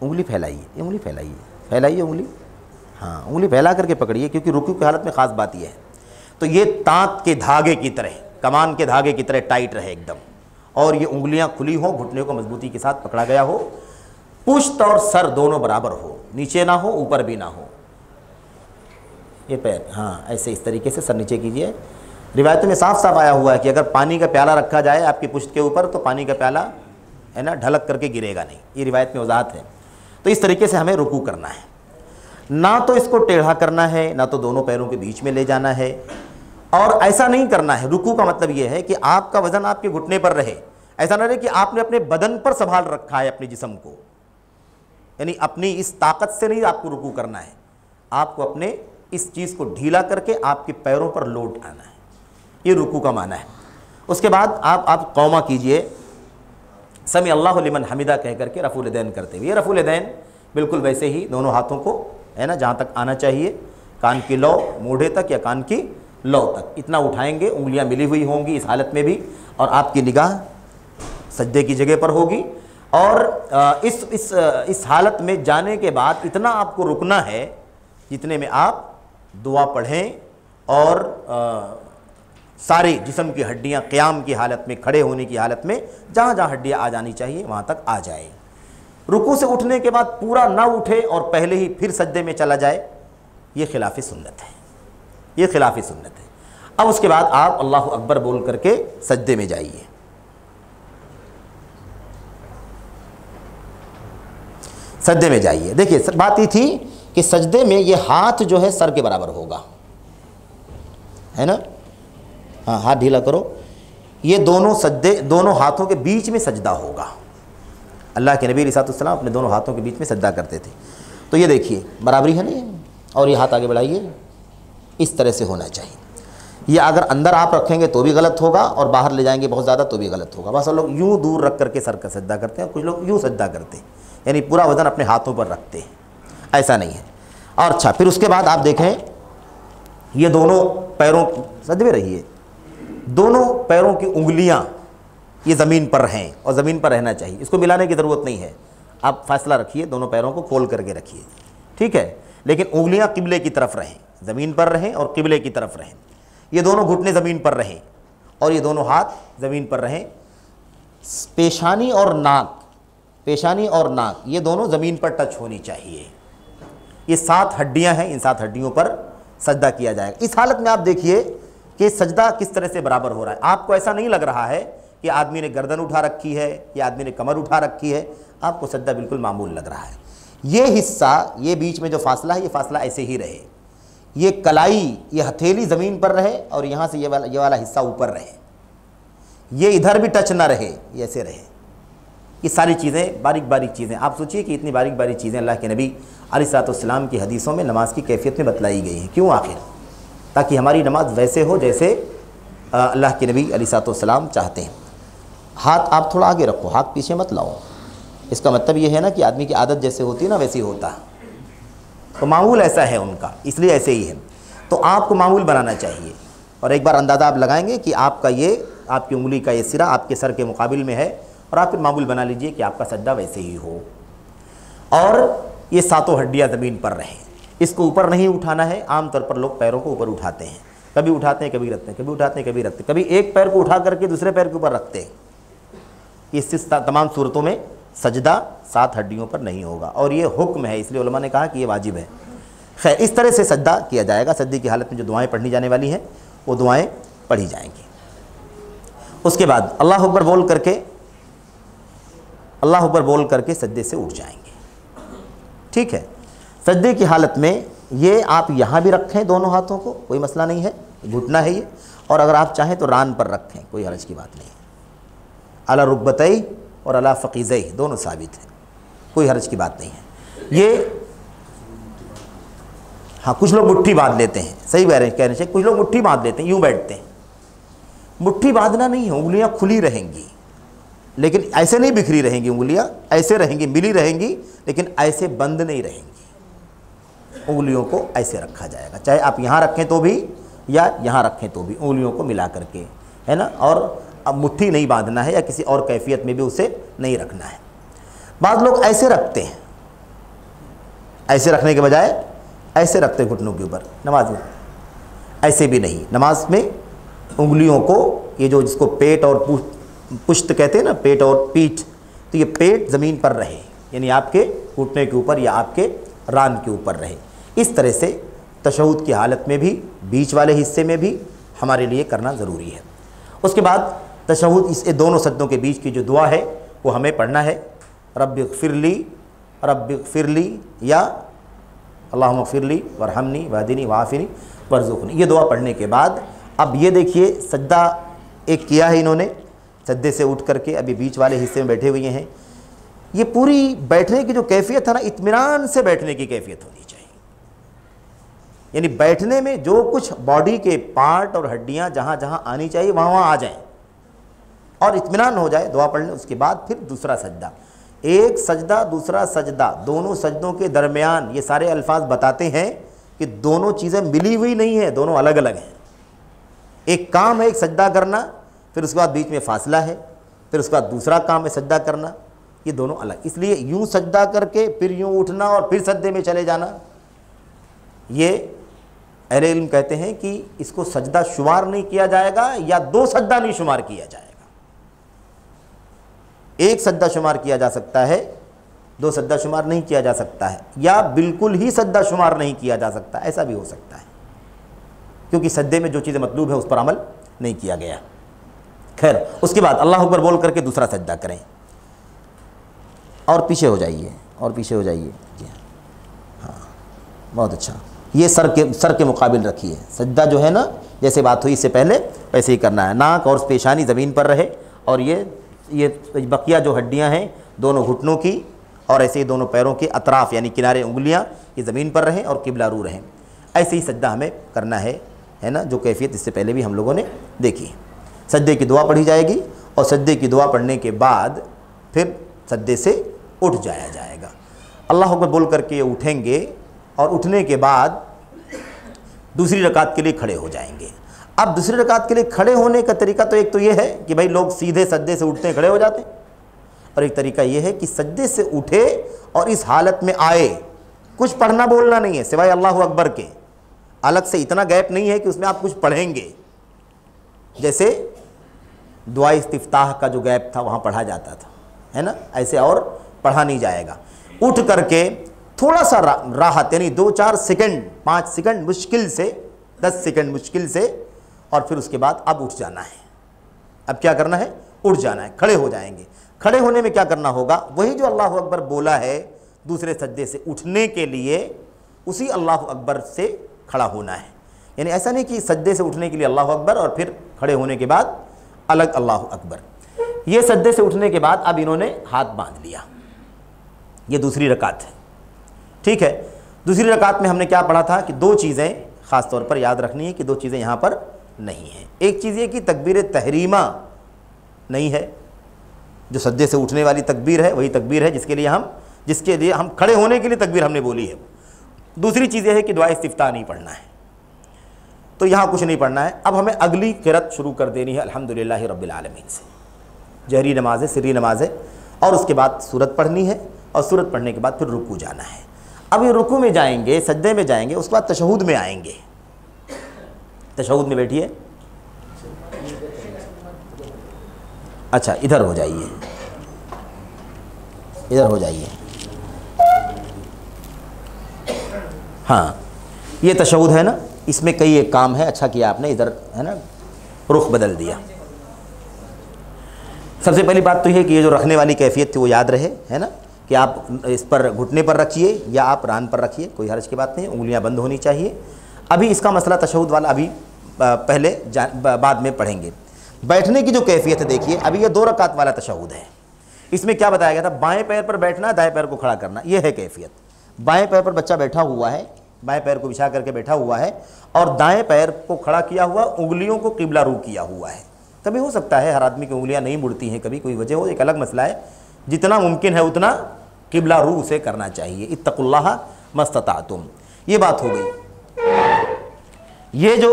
انگلی پھیلائیے، انگلی پھیلائیے، پھیلائیے انگلی، ہاں انگلی پھیلا کر کے پکڑیے، کیونکہ رکوع کی حالت میں خاص بات یہ ہے تو یہ تانت کے دھاگے کی طرح، کمان کے دھاگے کی طرح ٹائٹ رہے ایک دم، اور یہ انگلیاں کھلی ہوں، گھٹنے کو مضبوطی کے ساتھ پکڑا گیا ہو، پشت اور سر دونوں برابر ہو، نیچے نہ ہو اوپر بھی نہ ہو، یہ پیر، ہاں ایسے اس طریقے سے سر نیچے کیجئے۔ روایتوں میں صاف صاف آیا ہوا ہے کہ اگر پانی کا پیالہ رکھا جائے آپ کی پشت کے اوپر تو پانی کا پیالہ ہے نا ڈھلک کر کے گرے گا نہیں، یہ روایت میں وضاحت ہے۔ تو اس طریقے سے ہمیں رکوع کرنا ہے، نہ تو اس کو ٹیڑھا کرنا ہے، نہ تو دونوں پیروں کے بیچ میں لے جانا ہے، اور ایسا نہیں کرنا ہے۔ رکوع کا مطلب یہ ہے کہ آپ کا وزن آپ کے گھٹنے پر رہے، ایسا نہ رہے کہ آپ نے اپنے بدن پر سنبھال رکھا ہے اپنے جسم کو، یعنی اپنی اس طاقت سے نہیں آپ کو رکوع کرنا ہے، آپ کو اپنے اس چیز کو ڈھیلا کر کے آپ کے پیروں پر لوٹ آنا ہے، یہ رکوع کا معنی ہے۔ اس کے بعد آپ قوما کیجئے، سمع اللہ لمن حمدہ کہہ کر کے رفع الیدین کرتے ہوئے، یہ رفع الیدین بالکل ویسے ہی دونوں ہاتھوں کو ہے نا جہاں تک آنا چاہیے، کان کی لو موڑھے تک یا کان کی لو تک اتنا اٹھائیں گے، انگلیاں ملی ہوئی ہوں گی اس حالت میں بھی، اور آپ کی نگاہ سجدے کی جگہ پر ہوگی، اور اس حالت میں جانے کے بعد اتنا آپ کو رکنا ہے جتنے میں آپ دعا پڑھیں اور سارے جسم کی ہڈیاں قیام کی حالت میں، کھڑے ہونے کی حالت میں جہاں جہاں ہڈیاں آ جانی چاہیے وہاں تک آ جائے۔ رکوع سے اٹھنے کے بعد پورا نہ اٹھے اور پہلے ہی پھر سجدے میں چلا جائے، یہ خلاف سنت ہے، یہ خلاف سنت ہے۔ اب اس کے بعد آپ اللہ اکبر بول کر کے سجدے میں جائیے۔ سجدے میں جائیے، دیکھیے بات یہ تھی کہ سجدے میں یہ ہاتھ جو ہے سر کے برابر ہوگا، ہے نا، ہاں ہاتھ ڈھیلا کرو، یہ دونوں ہاتھوں کے بیچ میں سجدہ ہوگا۔ اللہ کے نبی علیہ السلام اپنے دونوں ہاتھوں کے بیچ میں سجدہ کرتے تھے، تو یہ دیکھیے برابری ہے نہیں، اور یہ ہاتھ آگے بڑھائیے، اس طرح سے ہونا چاہیے۔ یہ اگر اندر آپ رکھیں گے تو بھی غلط ہوگا، اور باہر لے جائیں گے بہت زیادہ تو بھی غلط ہوگا۔ بس لوگ یوں دور رکھ کر کے سر کا سجدہ کرتے ہیں، کچھ لوگ یوں سجدہ کرتے ہیں، یعنی پورا وزن اپنے ہاتھوں پر رکھتے ہیں، ایسا نہیں ہے۔ اور اچھا پھر اس کے بعد آپ دیکھیں یہ دونوں پیروں سجدے میں رہیے، دونوں پیروں کی انگلیاں یہ زمین پر رہیں، اور زمین پر رہنا چاہیے، اس کو ملانے کی ضرورت نہیں ہے، آپ فاصلہ رکھیے، دونوں پیروں کو کھول کر کے رکھیے، ٹھیک ہے، لیکن انگلیاں قبلے کی طرف رہیں، زمین پر رہیں اور قبلے کی طرف رہیں، یہ دونوں گھٹنے زمین پر رہیں اور یہ دونوں ہاتھ زمین پر رہیں، پیشانی اور ناک یہ دونوں زمین پر ٹچ ہونی چاہیے۔ یہ 7 ہڈیاں ہیں، ان 7 ہڈیوں پر سجدہ کیا جائے گا۔ اس حالت میں آپ دیکھیے کہ سجدہ کس طرح سے برابر ہو رہا ہے، آپ کو ایسا نہیں لگ رہا ہے کہ آدمی نے گردن اٹھا رکھی ہے یا آدمی نے کمر اٹھا رکھی ہے، آپ کو سجدہ بالکل معمول لگ رہا ہے۔ یہ حصہ، یہ بیچ میں جو فاصلہ ہے، یہ فاصلہ ایسے ہی رہے، یہ کلائی، یہ ہتھیلی زمین پر رہے، اور یہاں سے یہ والا حصہ اوپر رہے، یہ ادھر بھی ٹچ نہ رہے، یہ ایسے رہے۔ یہ ساری چیزیں باریک باریک چیزیں، آپ سوچئے کہ اتنی باریک باریک چیزیں اللہ کے نبی علیہ السلام کی حدیثوں میں نماز کی کیفیت میں بتلائی گئی ہیں، کیوں آخر؟ تاکہ ہماری نماز ویسے ہو جیسے اللہ کے نبی علیہ السلام چاہتے ہیں۔ ہاتھ آپ تھوڑا آگے رکھو، ہاتھ پیچھے مت لاؤ، اس کا مطلب یہ ہے نا کہ آدمی کی عادت جیسے ہوتی ہے نا ویسی ہوتا ہے، تو معمول ایسا ہے ان کا، اس لیے ایسے ہی ہے، تو آپ کو معمول بنانا چاہیے۔ اور ایک بار اندازہ آپ لگائیں گے کہ آپ کی انگلی کا یہ سرا آپ کے سر کے مقابل میں ہے، اور آپ پھر معمول بنا لیجئے کہ آپ کا سجدہ ویسے ہی ہو، اور یہ 7 ہڈیاں زمین پر رہیں، اس کو اوپر نہیں اٹھانا ہے۔ عام طور پر لوگ پیروں کو اوپر اٹھاتے ہیں، کبھی اٹھاتے ہیں کبھی رکھتے ہیں، کبھی اٹھاتے ہیں کبھی رکھتے ہیں، کبھی ایک پیر کو اٹھا کر کے دوسرے پیر کے اوپر رکھتے ہیں۔ اس تمام صورتوں میں سجدہ 7 ہڈیوں پر نہیں ہوگا، اور یہ حکم ہے، اس لیے علماء نے کہا کہ یہ واجب ہے۔ خیر اس طرح سے سجدہ کیا جائے گا۔ سجدے کی حالت میں جو دعائیں پڑھنی جانے والی ہیں وہ دعائیں پڑھی جائیں گی۔ اس کے بعد اللہ اکبر بول کر کے سجدے سے اٹھ جائیں گے، ٹھیک ہے۔ سجدے کی حالت میں یہ آپ یہاں بھی رکھیں دونوں ہاتھوں کو، کوئی مسئلہ نہیں ہے، گھٹنا ہے یہ، اور اگر آپ چاہیں تو ران پر رکھیں، کوئی حرج کی بات نہیں ہے۔ علی رکبتئی اور علی فقیزئی دونوں ثابت ہیں، کوئی حرج کی بات نہیں ہے۔ یہ ہاں کچھ لوگ مٹھی باندھ لیتے ہیں، صحیح کہنے چاہیے، کچھ لوگ مٹھی باندھ لیتے ہیں، یوں بیٹھتے ہیں۔ مٹھی باندھنا نہیں ہے، انگلیاں کھلی رہیں گی، لیکن ایسے نہیں بکھری رہیں گی، انگلیاں ایسے رہیں گی، ملی رہیں گی، لیکن ایسے بند نہیں رہیں گی۔ انگلیوں کو ایسے رکھا جائے گا، چاہے آپ یہاں رکھیں تو بھی یا یہاں رکھیں تو بھی، انگلیوں کو ملا کر کے، ہے نا۔ اور اب مٹھی نہیں باندھنا ہے یا کسی اور کیفیت میں بھی اسے نہیں رکھنا ہے۔ بعض لوگ ایسے رکھتے ہیں، ایسے رکھنے کے بجائے ایسے رکھتے گھٹنوں کے اوپر نماز میں، ایسے بھی نہیں، نماز میں انگلیوں کو، یہ جو جس کو پیٹ اور پشت کہتے ہیں نا، پیٹ اور پیٹھ، تو یہ پیٹ زمین پر رہے، یعنی آپ کے گھٹنے کے اوپر یا آپ کے ران کے اوپر رہے۔ اس طرح سے تشہد کی حالت میں بھی، بیچ والے حصے میں بھی ہمارے لیے کرنا ضروری ہے۔ اس کے بعد تشہد، اس دونوں سجدوں کے بیچ کی جو دعا ہے وہ ہمیں پڑھنا ہے، رب اغفر لی، رب اغفر لی، یا اللہم اغفر لی ورحمنی واہدنی وعافنی وارزقنی۔ یہ دعا پڑھنے کے بعد اب یہ دیکھیے سجدہ ایک کیا ہے انہوں نے، سجدے سے اٹھ کر کے ابھی بیچ والے حصے میں بیٹھے ہوئے ہیں۔ یہ پوری بیٹھنے کی جو کیفیت ہے نا، اطمینان سے بیٹھنے کی کیفیت ہونی چاہیے، یعنی بیٹھنے میں جو کچھ باڈی کے پارٹ اور ہڈیاں جہاں جہاں آنی چاہیے وہاں وہاں آ جائیں اور اطمینان ہو جائے دعا پڑھنے۔ اس کے بعد پھر دوسرا سجدہ، ایک سجدہ دوسرا سجدہ، دونوں سجدوں کے درمیان یہ سارے الفاظ بتاتے ہیں کہ دونوں چیزیں ملی ہوئی نہیں ہیں، دونوں الگ الگ ہیں۔ ایک کام ہے ایک سجدہ کرنا، پھر اس کے بعد بیچ میں فاصلہ ہے، پھر اس کے بعد دوسرا کام ہے سجدہ کرنا، یہ دونوں الگ۔ اس لیے یوں سجدہ کر کے پھر یوں اٹھنا اور پھر سجدے میں چلے جانا، یہ اہل علم کہتے ہیں کہ اس کو سجدہ شمار نہیں کیا جائے گا، یا دو سجدہ نہیں شمار کیا جائے گا۔ ایک سجدہ شمار کیا جا سکتا ہے، دو سجدہ شمار نہیں کیا جا سکتا ہے، یا بالکل ہی سجدہ شمار نہیں کیا جا سکتا، ایسا بھی ہو سکتا ہے، کیونکہ سجدے میں جو چیزیں مطلوب ہے اس پر عمل نہیں کیا گیا۔ خیر، اس کے بعد اللہ اکبر بول کر کے دوسرا سجدہ کریں، اور پیچھے ہو جائیے، اور پیچھے ہو جائیے، جی ہاں، بہت اچھا۔ یہ سر کے مقابل رکھیے، سجدہ جو ہے نا جیسے بات ہوئی اس سے پہلے ویسے ہی کرنا ہے، ناک اور پیشانی زمین پر رہے، اور یہ بقیہ جو ہڈیاں ہیں دونوں گھٹنوں کی اور ایسے ہی دونوں پیروں کے اطراف یعنی کنارے انگلیاں یہ زمین پر رہیں اور قبلہ رو رہیں۔ ایسے ہی سجدہ ہمیں کرنا ہے نا، جو کیفیت اس سے پہلے بھی ہم لوگوں نے دیکھی۔ سجدے کی دعا پڑھی جائے گی، اور سجدے کی دعا پڑھنے کے بعد پھر سجدے سے اٹھ جایا جائے گا۔ اللہ اکبر بول کر کے اٹھیں گے، اور اٹھنے کے بعد دوسری رکعت کے لیے کھڑے ہو جائیں گے۔ اب دوسری رکعت کے لیے کھڑے ہونے کا طریقہ تو ایک تو یہ ہے کہ بھائی لوگ سیدھے سجدے سے اٹھتے ہیں کھڑے ہو جاتے ہیں، اور ایک طریقہ یہ ہے کہ سجدے سے اٹھے اور اس حالت میں آئے، کچھ پڑھنا بولنا نہیں ہے سوائے اللہ اکبر کے، الگ سے اتنا گیپ نہیں ہے کہ اس میں آپ کچھ پڑھیں گے، جیسے دعا استفتاح کا جو گیپ تھا وہاں پڑھا جاتا تھا، ہے نا، ایسے اور پڑھا نہیں جائے گا۔ اٹھ کر کے تھوڑا سا راحت، یعنی 2-4 سیکنڈ، 5 سیکنڈ مشکل سے، 10 سیکنڈ مشکل سے، اور پھر اس کے بعد اب اٹھ جانا ہے۔ اب کیا کرنا ہے؟ اٹھ جانا ہے، کھڑے ہو جائیں گے۔ کھڑے ہونے میں کیا کرنا ہوگا؟ وہی جو اللہ اکبر بولا ہے دوسرے سجدے سے اٹھنے کے لیے، اسی اللہ اکبر سے کھڑا ہونا ہے، یعنی ایسا نہیں کہ سجدے سے اٹھنے کے لیے اللہ اکبر اور پھر کھڑے ہونے کے بعد الگ اللہ اکبر۔ یہ سجدے سے اٹھنے کے بعد اب انہوں نے ہاتھ باندھ لیا، یہ دوسری رکعت ہے، ٹھیک ہے۔ دوسری رکعت میں ہم نے کیا پڑھا تھا کہ دو چیزیں خاص طور پر یاد رکھنی ہے، کہ دو چیزیں یہاں پر نہیں ہیں۔ ایک چیز یہ کہ تکبیر تحریمہ نہیں ہے، جو سجدے سے اٹھنے والی تکبیر ہے وہی تکبیر ہے جس کے لیے ہم کھڑے ہونے کے لیے تکبیر ہم نے بولی ہے۔ دوسری چیز یہ ہے کہ دعا استفتاح نہیں پڑھنا ہے، تو یہاں کچھ نہیں پڑھنا ہے۔ اب ہمیں اگلی قرأت شروع کر دینی ہے الحمدللہ رب العالمین سے، جہری نماز ہے، سری نماز ہے، اور اس کے بعد سورت پڑھنی ہے، اور سورت پڑھنے کے بعد پھر رکوع جانا ہے۔ اب یہ رکوع میں جائیں گے، سجدے میں جائیں گے، اس کے بعد تشہد میں آئیں گے۔ تشہد میں بیٹھیے، اچھا ادھر ہو جائیے، ادھر ہو جائیے، ہاں یہ تشہد ہے نا، اس میں کئی ایک کام ہے، اچھا کیا آپ نے ادھر ہے نا رخ بدل دیا۔ سب سے پہلی بات تو یہ کہ یہ جو رکھنے والی کیفیت تھی وہ یاد رہے، ہے نا، کہ آپ اس پر گھٹنے پر رکھیے یا آپ ران پر رکھیے، کوئی حرج کی بات نہیں، انگلیاں بند ہونی چاہیے۔ ابھی اس کا مسئلہ تشہد والا ابھی پہلے بعد میں پڑھیں گے۔ بیٹھنے کی جو کیفیت ہے دیکھیے، ابھی یہ 2 رکعت والا تشہد ہے، اس میں کیا بتایا گیا تھا؟ بائیں پیر پر بیٹھنا، دائیں پیر کو کھڑا کرنا، یہ ہے کیفیت۔ بائیں پیر پر بچہ بیٹھا ہوا ہے، بائیں پیر کو بچھا کر کے بیٹھا ہوا ہے، اور دائیں پیر کو کھڑا کیا ہوا، انگلیوں کو قبلہ رو کیا ہوا ہے۔ کبھی ہو سکتا ہے ہر آدمی کی انگلیاں نہیں مڑتی ہیں، کبھی کوئی وجہ ہو، ایک الگ مسئلہ ہے، جتنا ممکن ہے اتنا قبلہ رو اسے کرنا چاہیے، اتقوا اللہ ما استطعتم۔ یہ بات ہو گئی۔ یہ جو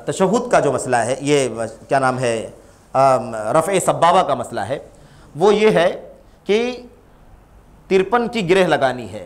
تشہد کا جو مسئلہ ہے، یہ کیا نام ہے، رفع سبابہ کا مسئلہ ہے، وہ یہ ہے کہ 53 کی گرہ لگانی ہے۔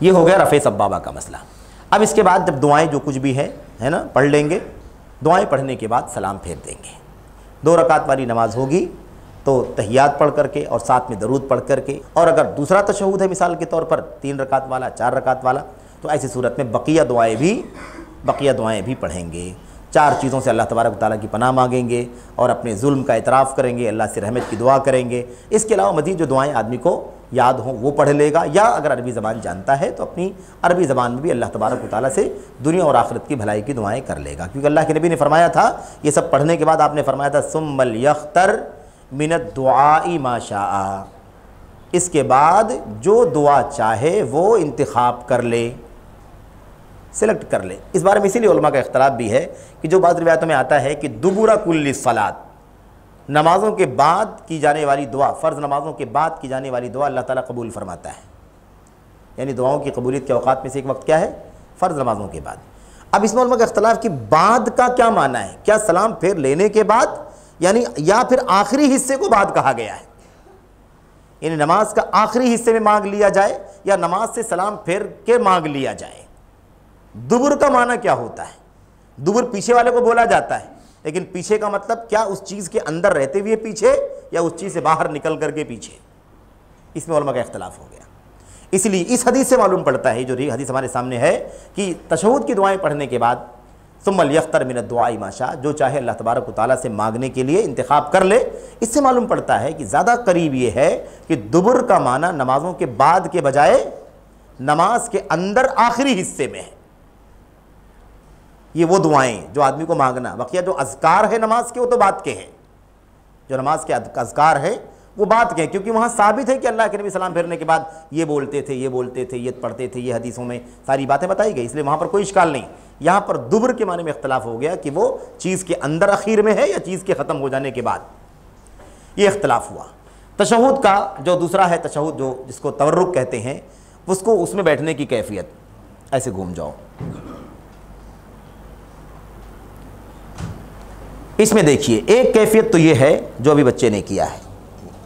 یہ ہو گیا رفع سبابہ کا مسئلہ۔ اب اس کے بعد جب دعائیں جو کچھ بھی ہے نا پڑھ لیں گے، دعائیں پڑھنے کے بعد سلام پھیر دیں گے۔ 2 رکعت والی نماز ہوگی تو تحیات پڑھ کر کے اور ساتھ میں درود پڑھ کر کے، اور اگر دوسرا تشہد ہے مثال کے طور پر 3 رکعت والا 4 رکعت والا، تو ایسی صورت میں بقیہ دعائیں بھی پڑھیں گے۔ 4 چیزوں سے اللہ تبارک و تعالیٰ کی پناہ مانگیں گے اور اپنے ظلم کا اعتراف کریں گے، اللہ سے رحمت کی دعا کریں گے۔ اس کے علاوہ مزید جو دعائیں آدمی کو یاد ہوں وہ پڑھ لے گا، یا اگر عربی زبان جانتا ہے تو اپنی عربی زبان میں بھی اللہ تبارک و تعالیٰ سے دنیا اور آخرت کی بھلائی کی دعائیں کر لے گا، کیونکہ اللہ کے نبی نے فرمایا تھا، یہ سب پڑھنے کے بعد آپ نے فرمایا تھا ثم لیختر من الدعاء ما شاء، اس کے بعد جو دعا چاہے وہ انتخاب کر لے، سلیکٹ کر لے۔ اس بارے میں اسی لیے علماء کا اختلاف بھی ہے کہ جو بعض روایتوں میں آتا ہے کہ دبر کل صلاۃ، نمازوں کے بعد کی جانے والی دعا، فرض نمازوں کے بعد کی جانے والی دعا اللہ تعالیٰ قبول فرماتا ہے، یعنی دعاؤں کی قبولیت کے اوقات میں سے ایک وقت کیا ہے؟ فرض نمازوں کے بعد۔ اب اس میں علماء کا اختلاف کہ بعد کا کیا معنی ہے، کیا سلام پھیر لینے کے بعد، یعنی یا پھر آخری حصے کو بعد کہا گیا ہے، یعنی نماز کا آخری حصے میں مانگ لیا جائے یا نماز سے سلام پھیر کے مانگ لیا جائے۔ دبر کا معنی کیا ہوتا ہے؟ دبر پیچھے والے کو بولا جاتا ہے، لیکن پیچھے کا مطلب کیا اس چیز کے اندر رہتے ہوئے پیچھے یا اس چیز سے باہر نکل کر کے پیچھے؟ اس میں علماء کا اختلاف ہو گیا۔ اس لیے اس حدیث سے معلوم پڑتا ہے، جو حدیث ہمارے سامنے ہے، کہ تشہد کی دعائیں پڑھنے کے بعد ثم لیختر من الدعاء ما شاء، جو چاہے اللہ تبارک و تعالیٰ سے مانگنے کے لیے انتخاب کر لے۔ اس سے معلوم پڑتا ہے کہ زیادہ قریب یہ ہے کہ دبر کا معنی نمازوں کے بعد کے بجائے نماز کے اندر آخری حصے میں ہے۔ یہ وہ دعائیں جو آدمی کو مانگنا، بقیہ جو اذکار ہے نماز کے وہ تو بات کے ہیں، جو نماز کے اذکار ہے وہ بات کے ہیں، کیونکہ وہاں ثابت ہے کہ اللہ کے نبی سلام پھیرنے کے بعد یہ بولتے تھے، یہ پڑھتے تھے، یہ حدیثوں میں ساری باتیں بتائی گئی، اس لیے وہاں پر کوئی اشکال نہیں۔ یہاں پر دبر کے معنی میں اختلاف ہو گیا کہ وہ چیز کے اندر اخیر میں ہے یا چیز کے ختم ہو جانے کے بعد، یہ اختلاف ہوا۔ تشہد کا جو دوسرا ہے تشہد، جو جس کو تورک کہتے ہیں، اس میں بیٹھنے کی کیفیت، ایسے گھوم جاؤ، اس میں دیکھیے ایک کیفیت تو یہ ہے جو ابھی بچے نے کیا ہے،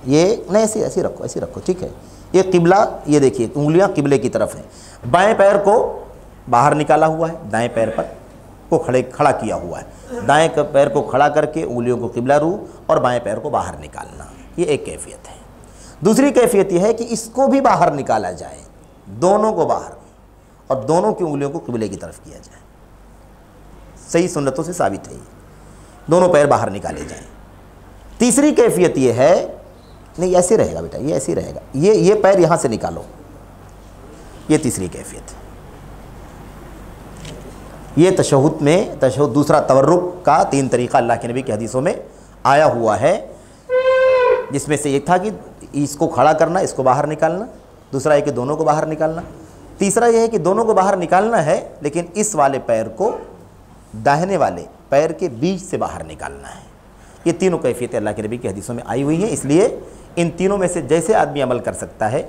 یہ نہیں ایسے رکھو ٹھیک ہے، یہ قبلہ، یہ دیکھیے انگلیاں قبلے کی طرف ہیں، بائیں پیر کو باہر نکالا ہوا ہے، دائیں پیر پر کو کھڑا کیا ہوا ہے، دائیں پیر کو کھڑا کر کے انگلیوں کو قبلہ رو اور بائیں پیر کو باہر نکالنا، یہ ایک کیفیت ہے۔ دوسری کیفیت یہ ہے کہ اس کو بھی باہر نکالا جائے، دونوں کو باہر، اور دونوں کی انگلیوں کو قبلے کی طرف کیا جائے، صحیح سنتوں سے ثابت ہے، دونوں پیر باہر نکالے جائیں۔ تیسری کیفیت یہ ہے، نہیں ایسے رہے گا بیٹا، یہ ایسے رہے گا، یہ پیر یہاں سے نکالو، یہ تیسری کیفیت ہے۔ یہ تشہد دوسرا تورک کا 3 طریقہ اللہ کے نبی کی حدیثوں میں آیا ہوا ہے، جس میں سے ایک تھا کہ اس کو کھڑا کرنا، اس کو باہر نکالنا، دوسرا ہے کہ دونوں کو باہر نکالنا، تیسرا یہ ہے کہ دونوں کو باہر نکالنا ہے لیکن اس والے پیر کو داہنے والے پیر کے بیچ سے باہر نکالنا ہے۔ یہ تینوں کیفیتیں اللہ کے نبی کی حدیثوں میں آئی ہوئی ہیں، اس لیے ان تینوں میں سے جیسے آدمی عمل کر سکتا ہے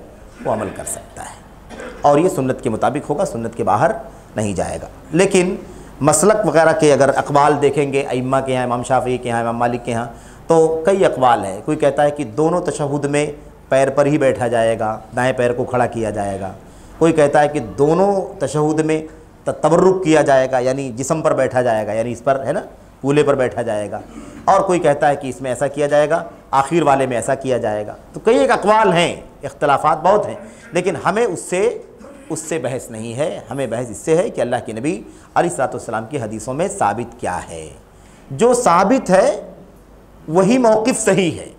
وہ عمل کر سکتا ہے، اور یہ سنت کے مطابق ہوگا، سنت کے باہر نہیں جائے گا۔ لیکن مسلک وغیرہ کے اگر اقوال دیکھیں گے، ائمہ کے ہاں، امام شافعی کے ہاں، امام مالک کے ہاں، تو کئی اقوال ہے۔ کوئی کہتا ہے کہ دونوں تشہد میں پیر پر ہی بیٹھا جائے گا، دائیں پیر کو کھڑا کیا جائے گا۔ کوئی کہتا ہے کہ دونوں تشہد میں تورک کیا جائے گا، یعنی جسم پر بیٹھا جائے گا، یعنی اس پر ہے نا پولے پر بیٹھا جائے گا، اور کوئی کہتا ہے کہ اس میں ایسا کیا جائے گا، آخر والے میں ایسا کیا جائے گا۔ تو کئی ایک اقوال ہیں، اختلافات بہت ہیں، لیکن ہمیں اس سے بحث نہیں ہے، ہمیں بحث اس سے ہے کہ اللہ کے نبی علیہ الصلوۃ والسلام کی حدیثوں میں ثابت کیا ہے، جو ثابت ہے وہی موقف صحیح ہے۔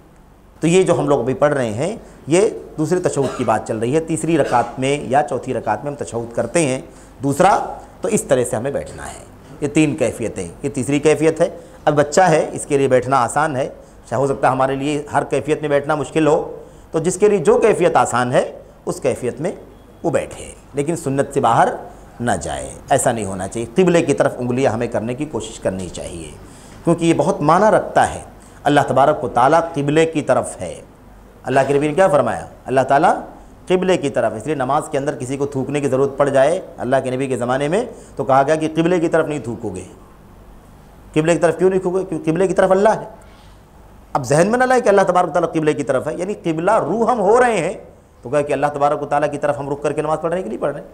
تو یہ جو ہم لوگ ابھی پڑھ رہے ہیں یہ دوسرے تشہد کی بات چل رہی ہے، تیسری رکعت میں یا چوتھی رکعت میں ہم تشہد کرتے ہیں دوسرا، تو اس طرح سے ہمیں بیٹھنا ہے۔ یہ 3 کیفیتیں، یہ تیسری کیفیت ہے۔ اب بچہ ہے، اس کے لیے بیٹھنا آسان ہے، ہو سکتا ہے ہمارے لیے ہر کیفیت میں بیٹھنا مشکل ہو، تو جس کے لیے جو کیفیت آسان ہے اس کیفیت میں وہ بیٹھے، لیکن سنت سے باہر نہ جائے، ایسا نہیں ہونا چاہیے۔ قبلے کی طرف انگلیاں ہمیں کرنے کی کوشش کرنی چاہیے، کیونکہ یہ بہت معنی رکھتا ہے۔ اللہ تبارک و تعالیٰ قبلے کی طرف ہے، اللہ کے نبی نے کیا فرمایا؟ اللہ تعالیٰ قبلے کی طرف، اس لیے نماز کے اندر کسی کو تھوکنے کی ضرورت پڑ جائے اللہ کے نبی کے زمانے میں تو کہا گیا کہ قبلے کی طرف نہیں تھوکو گے۔ قبلے کی طرف کیوں نہیں تھوکو گے؟ کیونکہ قبلے کی طرف اللہ ہے۔ اب ذہن میں نہ لائے کہ اللہ تبارک و تعالیٰ قبلے کی طرف ہے، یعنی قبلہ روح ہم ہو رہے ہیں تو کہا کہ اللہ تبارک و تعالیٰ کی طرف ہم رخ کر کے نماز پڑھ رہے ہیں کہ نہیں پڑھ رہے ہیں؟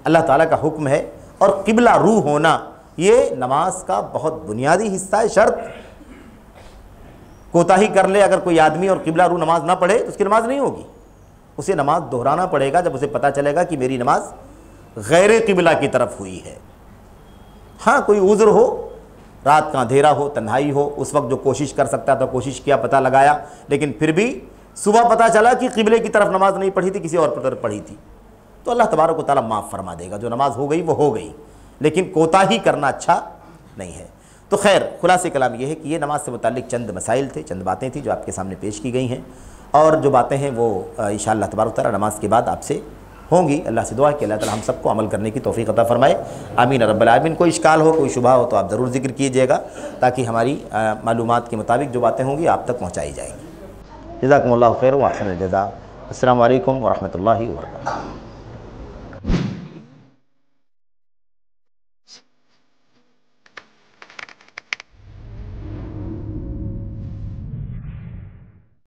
اللہ تعالیٰ کا حکم ہے، اور قبلہ رو ہونا یہ نماز کا بہت بنیادی حصہ ہے، شرط۔ کوتاہی کر لے اگر کوئی آدمی اور قبلہ رو نماز نہ پڑھے تو اس کی نماز نہیں ہوگی، اسے نماز دہرانا پڑے گا جب اسے پتہ چلے گا کہ میری نماز غیر قبلہ کی طرف ہوئی ہے۔ ہاں کوئی عذر ہو، رات کا اندھیرا ہو، تنہائی ہو، اس وقت جو کوشش کر سکتا تھا کوشش کیا، پتہ لگایا، لیکن پھر بھی صبح پتہ چلا کہ قبلے کی طرف نماز نہیں پڑھی تھی، کسی اور طرف پڑھی تھی، تو اللہ تبارک و تعالیٰ معاف فرما دے گا، جو نماز ہو گئی وہ ہو گئی، لیکن کوتاہی کرنا اچھا نہیں ہے۔ تو خیر خلاصہ کلام یہ ہے کہ یہ نماز سے متعلق چند مسائل تھے، چند باتیں تھیں جو آپ کے سامنے پیش کی گئی ہیں، اور جو باتیں ہیں وہ انشاءاللہ تبارک و تعالیٰ نماز کے بعد آپ سے ہوں گی۔ اللہ سے دعا ہے کہ اللہ تعالیٰ ہم سب کو عمل کرنے کی توفیق عطا فرمائے، آمین رب العالمین۔ کوئی اشکال ہو، کوئی شبہ ہو تو آپ ضرور ذکر کیجیے گا، تاکہ ہماری معلومات کے مطابق جو باتیں ہوں گی آپ تک پہنچائی جائیں گی۔ جزاکم اللہ خیر و احسن الجزاء۔ السلام علیکم ورحمۃ اللہ وبرکاتہ۔